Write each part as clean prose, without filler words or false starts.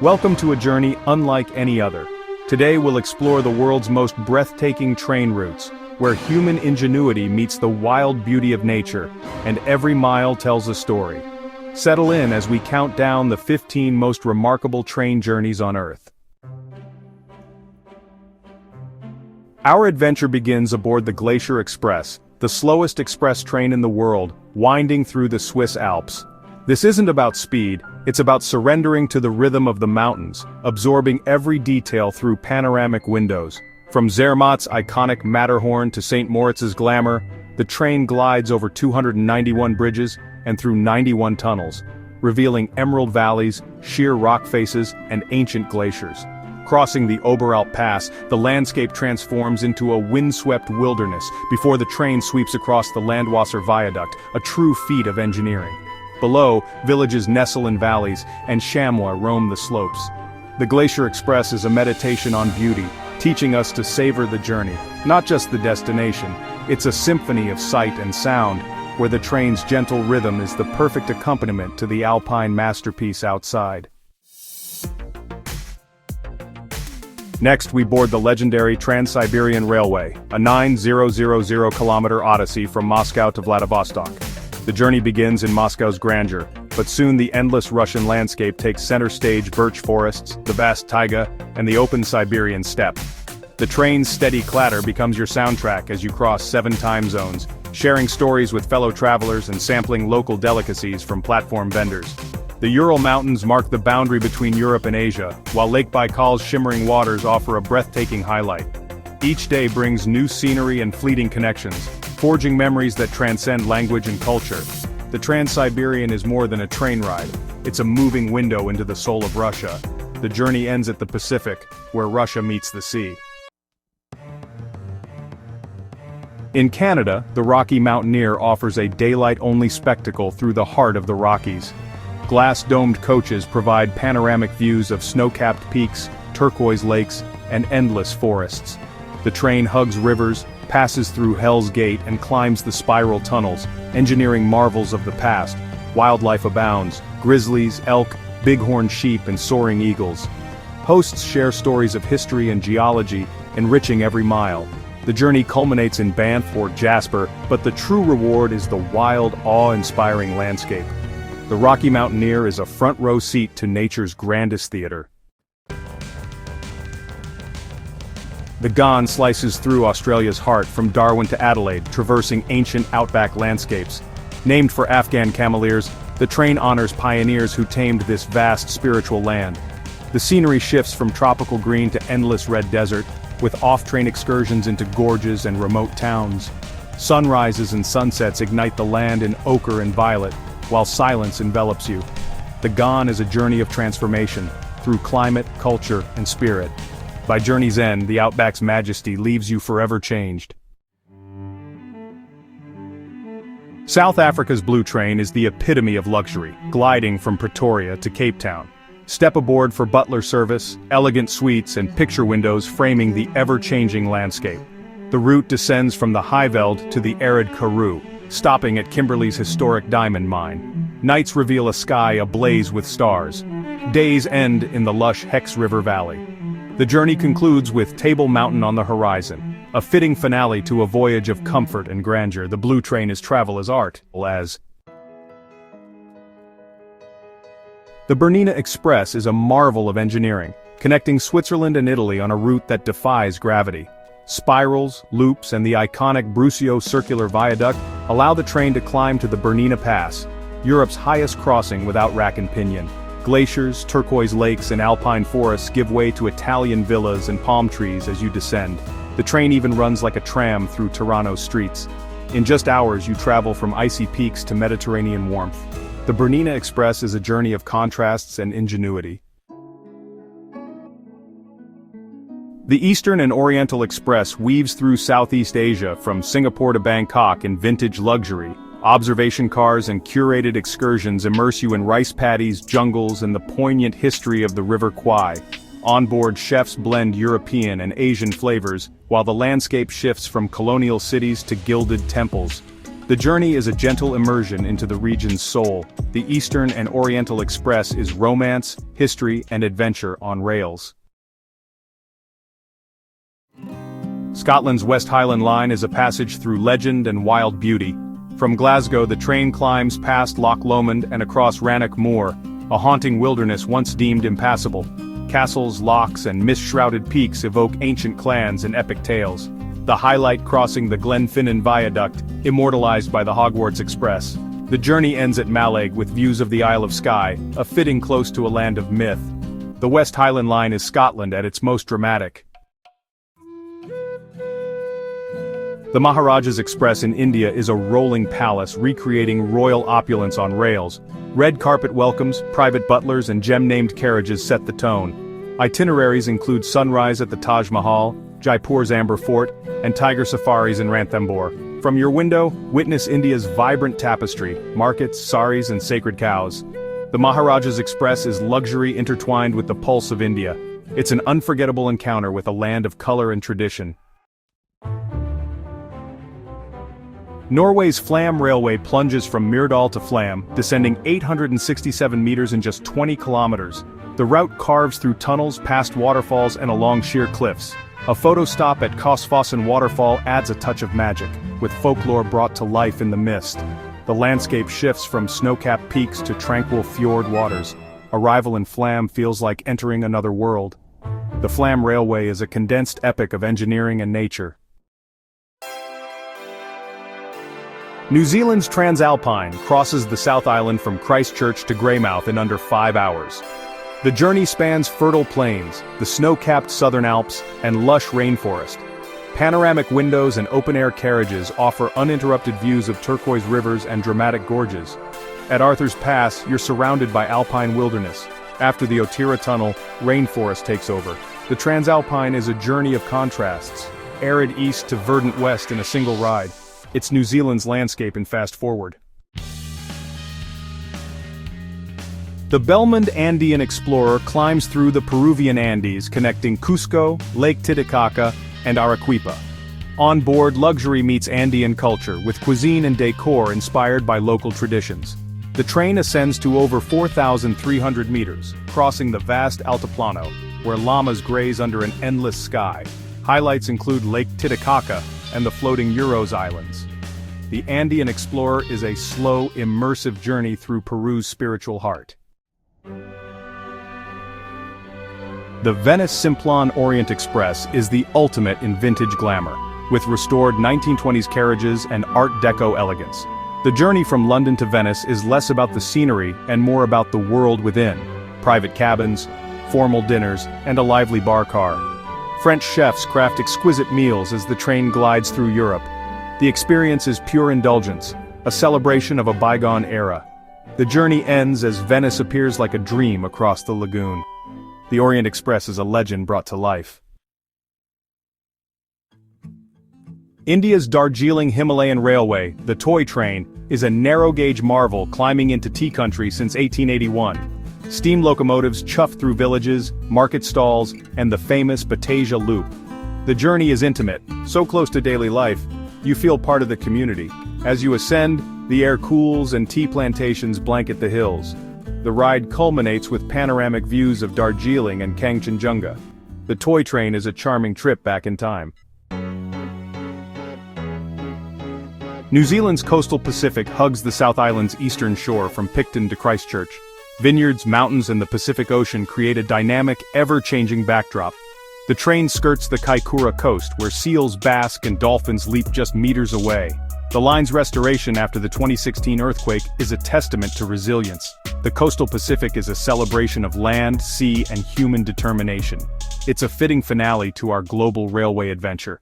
Welcome to a journey unlike any other. Today we'll explore the world's most breathtaking train routes, where human ingenuity meets the wild beauty of nature, and every mile tells a story. Settle in as we count down the 15 most remarkable train journeys on Earth. Our adventure begins aboard the Glacier Express, the slowest express train in the world, winding through the Swiss Alps. This isn't about speed, it's about surrendering to the rhythm of the mountains, absorbing every detail through panoramic windows. From Zermatt's iconic Matterhorn to St. Moritz's glamour, the train glides over 291 bridges and through 91 tunnels, revealing emerald valleys, sheer rock faces, and ancient glaciers. Crossing the Oberalp Pass, the landscape transforms into a windswept wilderness before the train sweeps across the Landwasser Viaduct, a true feat of engineering. Below, villages nestle in valleys, and chamois roam the slopes. The Glacier Express is a meditation on beauty, teaching us to savor the journey, not just the destination. It's a symphony of sight and sound, where the train's gentle rhythm is the perfect accompaniment to the alpine masterpiece outside. Next, we board the legendary Trans-Siberian Railway, a 9,000-kilometer odyssey from Moscow to Vladivostok. The journey begins in Moscow's grandeur, but soon the endless Russian landscape takes center stage: birch forests, the vast taiga, and the open Siberian steppe. The train's steady clatter becomes your soundtrack as you cross 7 time zones, sharing stories with fellow travelers and sampling local delicacies from platform vendors. The Ural Mountains mark the boundary between Europe and Asia, while Lake Baikal's shimmering waters offer a breathtaking highlight. Each day brings new scenery and fleeting connections, forging memories that transcend language and culture. The Trans-Siberian is more than a train ride, it's a moving window into the soul of Russia. The journey ends at the Pacific, where Russia meets the sea. In Canada, the Rocky Mountaineer offers a daylight-only spectacle through the heart of the Rockies. Glass-domed coaches provide panoramic views of snow-capped peaks, turquoise lakes, and endless forests. The train hugs rivers, passes through Hell's Gate, and climbs the spiral tunnels, engineering marvels of the past. Wildlife abounds: grizzlies, elk, bighorn sheep, and soaring eagles. Hosts share stories of history and geology, enriching every mile. The journey culminates in Banff or Jasper, but the true reward is the wild, awe-inspiring landscape. The Rocky Mountaineer is a front-row seat to nature's grandest theater. The Ghan slices through Australia's heart from Darwin to Adelaide, traversing ancient outback landscapes. Named for Afghan cameleers, the train honors pioneers who tamed this vast spiritual land. The scenery shifts from tropical green to endless red desert, with off-train excursions into gorges and remote towns. Sunrises and sunsets ignite the land in ochre and violet, while silence envelops you. The Ghan is a journey of transformation, through climate, culture, and spirit. By journey's end, the Outback's majesty leaves you forever changed. South Africa's Blue Train is the epitome of luxury, gliding from Pretoria to Cape Town. Step aboard for butler service, elegant suites, and picture windows framing the ever-changing landscape. The route descends from the Highveld to the arid Karoo, stopping at Kimberley's historic diamond mine. Nights reveal a sky ablaze with stars. Days end in the lush Hex River Valley. The journey concludes with Table Mountain on the horizon, a fitting finale to a voyage of comfort and grandeur. The Blue Train is travel as art, as the Bernina Express is a marvel of engineering, connecting Switzerland and Italy on a route that defies gravity. Spirals, loops, and the iconic Brusio circular viaduct allow the train to climb to the Bernina Pass, Europe's highest crossing without rack and pinion. Glaciers, turquoise lakes, and alpine forests give way to Italian villas and palm trees as you descend. The train even runs like a tram through Toronto's streets. In just hours you travel from icy peaks to Mediterranean warmth. The Bernina Express is a journey of contrasts and ingenuity. The Eastern and Oriental Express weaves through Southeast Asia from Singapore to Bangkok in vintage luxury. Observation cars and curated excursions immerse you in rice paddies, jungles, and the poignant history of the River Kwai. Onboard chefs blend European and Asian flavors, while the landscape shifts from colonial cities to gilded temples. The journey is a gentle immersion into the region's soul. The Eastern and Oriental Express is romance, history, and adventure on rails. Scotland's West Highland Line is a passage through legend and wild beauty. From Glasgow, the train climbs past Loch Lomond and across Rannoch Moor, a haunting wilderness once deemed impassable. Castles, lochs, and mist-shrouded peaks evoke ancient clans and epic tales. The highlight crossing the Glenfinnan Viaduct, immortalized by the Hogwarts Express. The journey ends at Mallaig with views of the Isle of Skye, a fitting close to a land of myth. The West Highland Line is Scotland at its most dramatic. The Maharajas Express in India is a rolling palace recreating royal opulence on rails. Red carpet welcomes, private butlers, and gem-named carriages set the tone. Itineraries include sunrise at the Taj Mahal, Jaipur's Amber Fort, and tiger safaris in Ranthambore. From your window, witness India's vibrant tapestry, markets, saris, and sacred cows. The Maharajas Express is luxury intertwined with the pulse of India. It's an unforgettable encounter with a land of color and tradition. Norway's Flam Railway plunges from Myrdal to Flam, descending 867 meters in just 20 kilometers. The route carves through tunnels, past waterfalls, and along sheer cliffs. A photo stop at Kosfossen Waterfall adds a touch of magic, with folklore brought to life in the mist. The landscape shifts from snow-capped peaks to tranquil fjord waters. Arrival in Flam feels like entering another world. The Flam Railway is a condensed epic of engineering and nature. New Zealand's Transalpine crosses the South Island from Christchurch to Greymouth in under 5 hours. The journey spans fertile plains, the snow-capped Southern Alps, and lush rainforest. Panoramic windows and open-air carriages offer uninterrupted views of turquoise rivers and dramatic gorges. At Arthur's Pass, you're surrounded by alpine wilderness. After the Otira Tunnel, rainforest takes over. The Transalpine is a journey of contrasts, arid east to verdant west in a single ride. It's New Zealand's landscape in fast forward. The Belmond Andean Explorer climbs through the Peruvian Andes connecting Cusco, Lake Titicaca, and Arequipa. On board, luxury meets Andean culture with cuisine and decor inspired by local traditions. The train ascends to over 4,300 meters, crossing the vast Altiplano, where llamas graze under an endless sky. Highlights include Lake Titicaca and the floating Uros Islands. The Andean Explorer is a slow, immersive journey through Peru's spiritual heart. The Venice Simplon Orient Express is the ultimate in vintage glamour, with restored 1920s carriages and Art Deco elegance. The journey from London to Venice is less about the scenery and more about the world within. Private cabins, formal dinners, and a lively bar car. French chefs craft exquisite meals as the train glides through Europe. The experience is pure indulgence, a celebration of a bygone era. The journey ends as Venice appears like a dream across the lagoon. The Orient Express is a legend brought to life. India's Darjeeling Himalayan Railway, the toy train, is a narrow-gauge marvel climbing into tea country since 1881. Steam locomotives chuff through villages, market stalls, and the famous Batasia Loop. The journey is intimate, so close to daily life, you feel part of the community. As you ascend, the air cools and tea plantations blanket the hills. The ride culminates with panoramic views of Darjeeling and Kangchenjunga. The toy train is a charming trip back in time. New Zealand's coastal Pacific hugs the South Island's eastern shore from Picton to Christchurch. Vineyards, mountains, and the Pacific Ocean create a dynamic, ever-changing backdrop. The train skirts the Kaikoura coast, where seals bask and dolphins leap just meters away. The line's restoration after the 2016 earthquake is a testament to resilience. The coastal Pacific is a celebration of land, sea, and human determination. It's a fitting finale to our global railway adventure.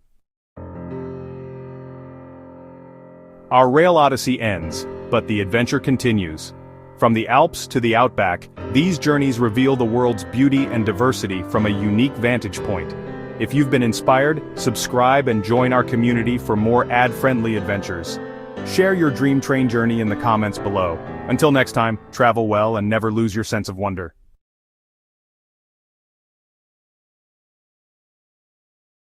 Our rail odyssey ends, but the adventure continues. From the Alps to the Outback, these journeys reveal the world's beauty and diversity from a unique vantage point. If you've been inspired, subscribe and join our community for more ad-friendly adventures. Share your dream train journey in the comments below. Until next time, travel well and never lose your sense of wonder.